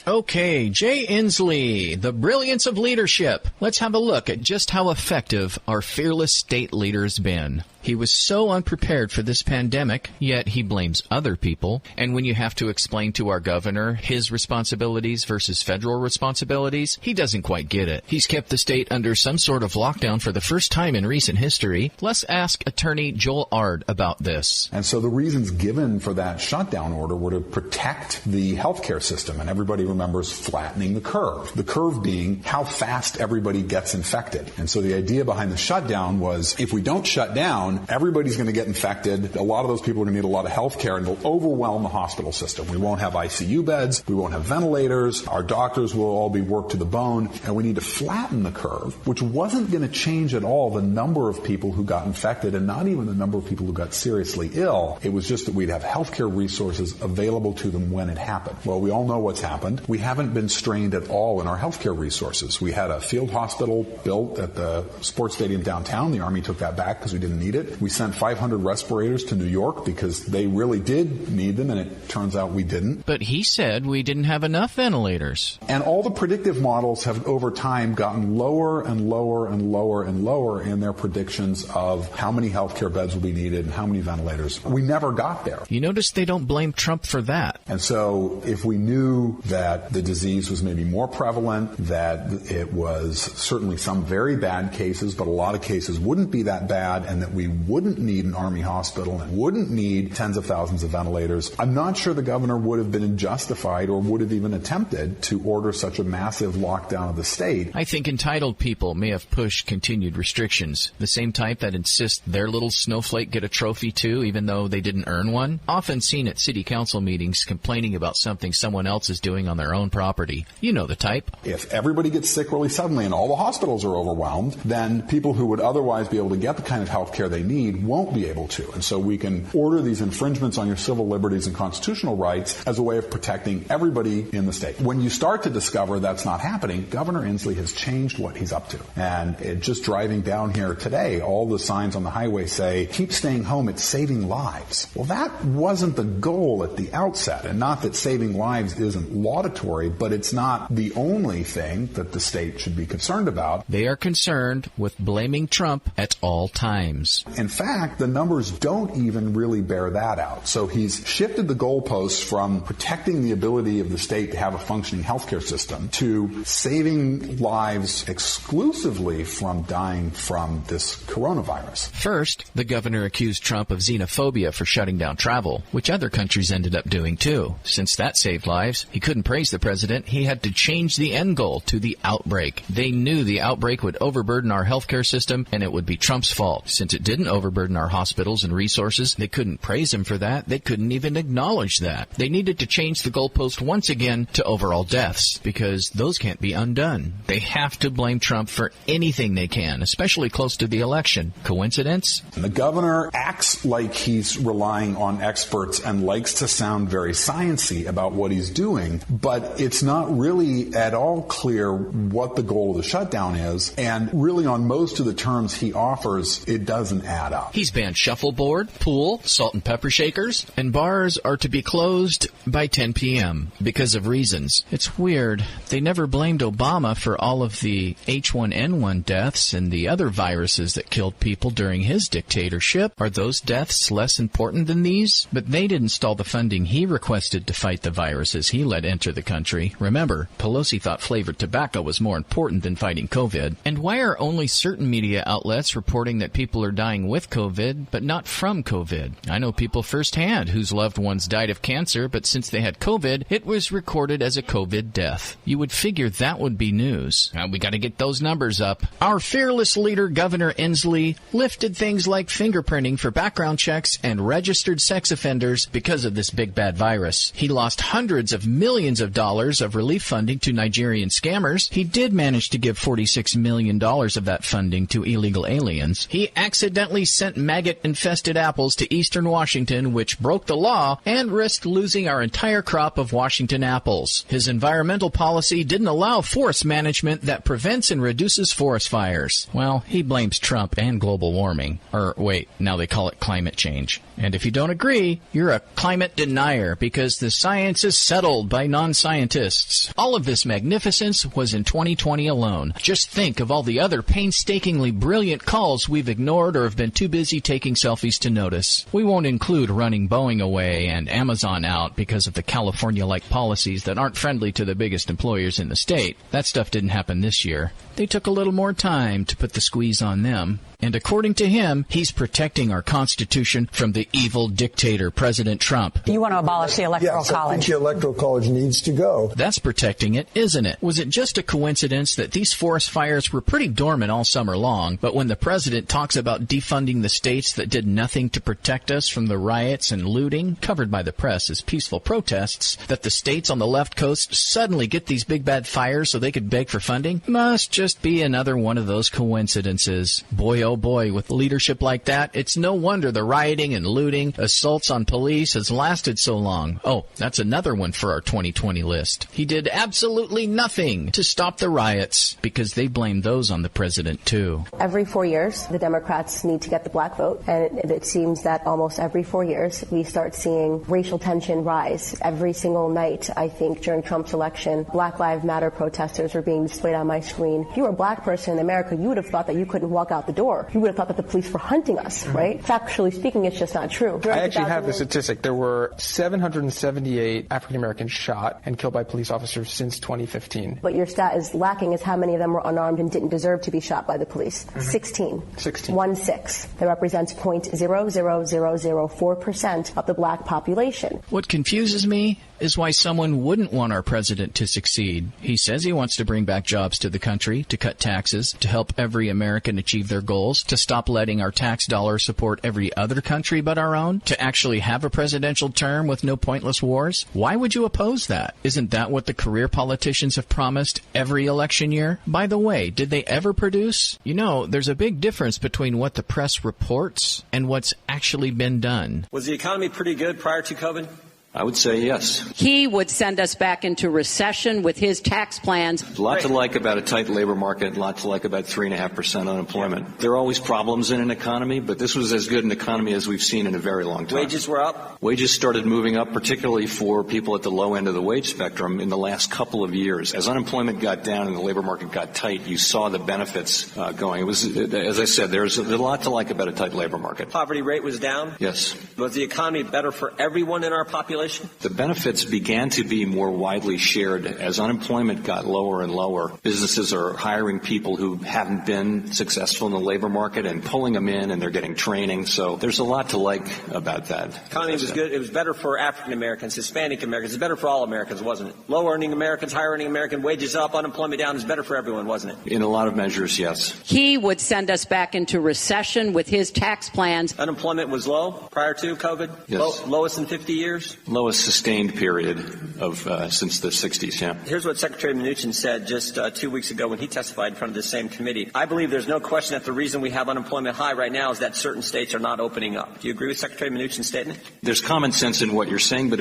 Okay, Jay Inslee, the brilliance of leadership. Let's have a look at just how effective our fearless state leader's been. He was so unprepared for this pandemic, yet he blames other people. And when you have to explain to our governor his responsibilities versus federal responsibilities, he doesn't quite get it. He's kept the state under some sort of lockdown for the first time in recent history. Let's ask Attorney Joel Ard about this. And so the reasons given for that shutdown order were to protect the healthcare system. And everybody remembers flattening the curve. The curve being how fast everybody gets infected. And so the idea behind the shutdown was if we don't shut down, everybody's going to get infected. A lot of those people are going to need a lot of health care, and it'll overwhelm the hospital system. We won't have ICU beds. We won't have ventilators. Our doctors will all be worked to the bone. And we need to flatten the curve, which wasn't going to change at all the number of people who got infected and not even the number of people who got seriously ill. It was just that we'd have healthcare resources available to them when it happened. Well, we all know what's happened. We haven't been strained at all in our healthcare resources. We had a field hospital built at the sports stadium downtown. The Army took that back because we didn't need it. We sent 500 respirators to New York because they really did need them, and it turns out we didn't. But he said we didn't have enough ventilators. And all the predictive models have over time gotten lower and lower and lower and lower in their predictions of how many healthcare beds will be needed and how many ventilators. We never got there. You notice they don't blame Trump for that. And so if we knew that the disease was maybe more prevalent, that it was certainly some very bad cases, but a lot of cases wouldn't be that bad, and that we wouldn't need an Army hospital and wouldn't need tens of thousands of ventilators, I'm not sure the governor would have been justified or would have even attempted to order such a massive lockdown of the state. I think entitled people may have pushed continued restrictions, the same type that insist their little snowflake get a trophy too, even though they didn't earn one. Often seen at city council meetings complaining about something someone else is doing on their own property. You know the type. If everybody gets sick really suddenly and all the hospitals are overwhelmed, then people who would otherwise be able to get the kind of health care they need won't be able to. And so we can order these infringements on your civil liberties and constitutional rights as a way of protecting everybody in the state. When you start to discover that's not happening, Governor Inslee has changed what he's up to. And just driving down here today, all the signs on the highway say, keep staying home, it's saving lives. Well, that wasn't the goal at the outset. And not that saving lives isn't laudatory, but it's not the only thing that the state should be concerned about. They are concerned with blaming Trump at all times. In fact, the numbers don't even really bear that out. So he's shifted the goalposts from protecting the ability of the state to have a functioning healthcare system to saving lives exclusively from dying from this coronavirus. First, the governor accused Trump of xenophobia for shutting down travel, which other countries ended up doing too. Since that saved lives, he couldn't praise the president. He had to change the end goal to the outbreak. They knew the outbreak would overburden our healthcare system, and it would be Trump's fault. Since it didn't overburden our hospitals and resources, they couldn't praise him for that. They couldn't even acknowledge that. They needed to change the goalpost once again to overall deaths, because those can't be undone. They have to blame Trump for anything they can, especially close to the election. Coincidence? The governor acts like he's relying on experts and likes to sound very sciencey about what he's doing, but it's not really at all clear what the goal of the shutdown is, and really on most of the terms he offers, it doesn't add up. He's banned shuffleboard, pool, salt and pepper shakers, and bars are to be closed by 10 p.m. because of reasons. It's weird. They never blamed Obama for all of the H1N1 deaths and the other viruses that killed people during his dictatorship. Are those deaths less important than these? But they didn't stall the funding he requested to fight the viruses he let enter the country. Remember, Pelosi thought flavored tobacco was more important than fighting COVID. And why are only certain media outlets reporting that people are dying with COVID, but not from COVID? I know people firsthand whose loved ones died of cancer, but since they had COVID, it was recorded as a COVID death. You would figure that would be news. Now, we got to get those numbers up. Our fearless leader, Governor Inslee, lifted things like fingerprinting for background checks and registered sex offenders because of this big bad virus. He lost hundreds of millions of dollars of relief funding to Nigerian scammers. He did manage to give $46 million of that funding to illegal aliens. He accidentally accidentally sent maggot-infested apples to eastern Washington, which broke the law and risked losing our entire crop of Washington apples. His environmental policy didn't allow forest management that prevents and reduces forest fires. Well, he blames Trump and global warming. Or wait, now they call it climate change. And if you don't agree, you're a climate denier because the science is settled by non-scientists. All of this magnificence was in 2020 alone. Just think of all the other painstakingly brilliant calls we've ignored or have been too busy taking selfies to notice. We won't include running Boeing away and Amazon out because of the California-like policies that aren't friendly to the biggest employers in the state. That stuff didn't happen this year. They took a little more time to put the squeeze on them. And according to him, he's protecting our Constitution from the evil dictator, President Trump. You want to abolish the Electoral College? I think the Electoral College needs to go. That's protecting it, isn't it? Was it just a coincidence that these forest fires were pretty dormant all summer long, but when the president talks about defunding the states that did nothing to protect us from the riots and looting, covered by the press as peaceful protests, that the states on the left coast suddenly get these big bad fires so they could beg for funding? Must just be another one of those coincidences. Boy, oh boy, with leadership like that, it's no wonder the rioting and looting, assaults on police has lasted so long. Oh, that's another one for our 2020 list. He did absolutely nothing to stop the riots because they blamed those on the president too. Every 4 years, the Democrats need to get the black vote, and it seems that almost every 4 years, we start seeing racial tension rise. Every single night, I think, during Trump's election, Black Lives Matter protesters were being displayed on my screen. If you were a black person in America, you would have thought that you couldn't walk out the door. You would have thought that the police were hunting us, right? Factually speaking, it's just not true. I actually have the statistic. There were 778 African Americans shot and killed by police officers since 2015. But your stat is lacking is how many of them were unarmed and didn't deserve to be shot by the police. 16. 1/6. That represents 0.00004% of the black population. What confuses me is why someone wouldn't want our president to succeed. He says he wants to bring back jobs to the country, to cut taxes, to help every American achieve their goals, to stop letting our tax dollars support every other country but our own, to actually have a presidential term with no pointless wars. Why would you oppose that? Isn't that what the career politicians have promised every election year? By the way, did they ever produce? You know, there's a big difference between what the press reports and what's actually been done. Was the economy pretty good prior to COVID? I would say yes. He would send us back into recession with his tax plans. A lot to like about a tight labor market, a lot to like about 3.5% unemployment. There are always problems in an economy, but this was as good an economy as we've seen in a very long time. Wages were up? Wages started moving up, particularly for people at the low end of the wage spectrum in the last couple of years. As unemployment got down and the labor market got tight, you saw the benefits going. It was, as I said, there's a lot to like about a tight labor market. Poverty rate was down? Yes. Was the economy better for everyone in our population? The benefits began to be more widely shared as unemployment got lower and lower. Businesses are hiring people who haven't been successful in the labor market and pulling them in, and they're getting training. So there's a lot to like about that. The economy was good. It was better for African Americans, Hispanic Americans. It's better for all Americans, wasn't it? Low earning Americans, high earning Americans, wages up, unemployment down. It's better for everyone, wasn't it? In a lot of measures, yes. He would send us back into recession with his tax plans. Unemployment was low prior to COVID? Yes. Lowest in 50 years? Lowest sustained period of since the 60s, yeah. Here's what Secretary Mnuchin said just 2 weeks ago when he testified in front of this same committee. I believe there's no question that the reason we have unemployment high right now is that certain states are not opening up. Do you agree with Secretary Mnuchin's statement? There's common sense in what you're saying, but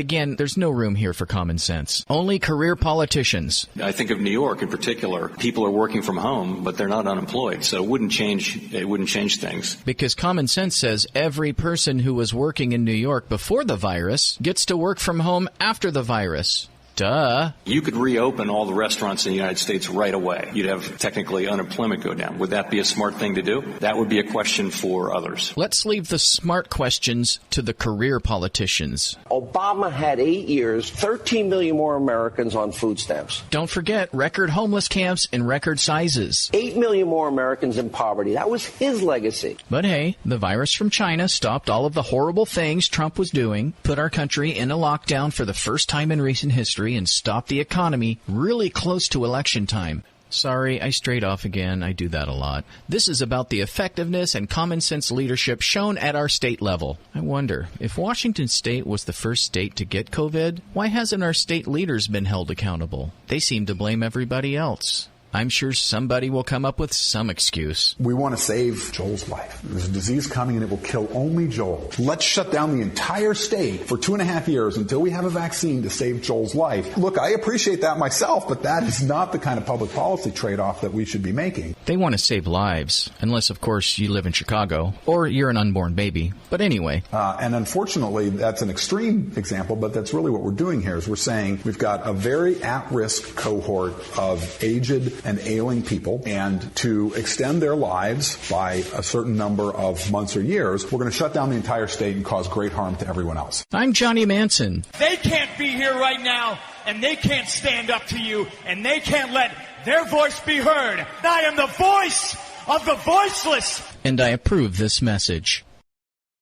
again, there's no room here for common sense. Only career politicians. I think of New York in particular. People are working from home, but they're not unemployed, so it wouldn't change things. Because common sense says every person who was working in New York before the virus gets to work from home after the virus. Duh. You could reopen all the restaurants in the United States right away. You'd have technically unemployment go down. Would that be a smart thing to do? That would be a question for others. Let's leave the smart questions to the career politicians. Obama had 8 years, 13 million more Americans on food stamps. Don't forget record homeless camps in record sizes. 8 million more Americans in poverty. That was his legacy. But hey, the virus from China stopped all of the horrible things Trump was doing, put our country in a lockdown for the first time in recent history, and stop the economy really close to election time. Sorry, I strayed off again. I do that a lot. This is about the effectiveness and common sense leadership shown at our state level. I wonder, if Washington State was the first state to get COVID, why hasn't our state leaders been held accountable? They seem to blame everybody else. I'm sure somebody will come up with some excuse. We want to save Joel's life. There's a disease coming and it will kill only Joel. Let's shut down the entire state for 2.5 years until we have a vaccine to save Joel's life. Look, I appreciate that myself, but that is not the kind of public policy trade-off that we should be making. They want to save lives, unless, of course, you live in Chicago or you're an unborn baby. But anyway. And unfortunately, that's an extreme example, but that's really what we're doing here is we're saying we've got a very at-risk cohort of aged and ailing people, and to extend their lives by a certain number of months or years, we're going to shut down the entire state and cause great harm to everyone else. I'm Johnny Manson. They can't be here right now, and they can't stand up to you, and they can't let their voice be heard. I am the voice of the voiceless. And I approve this message.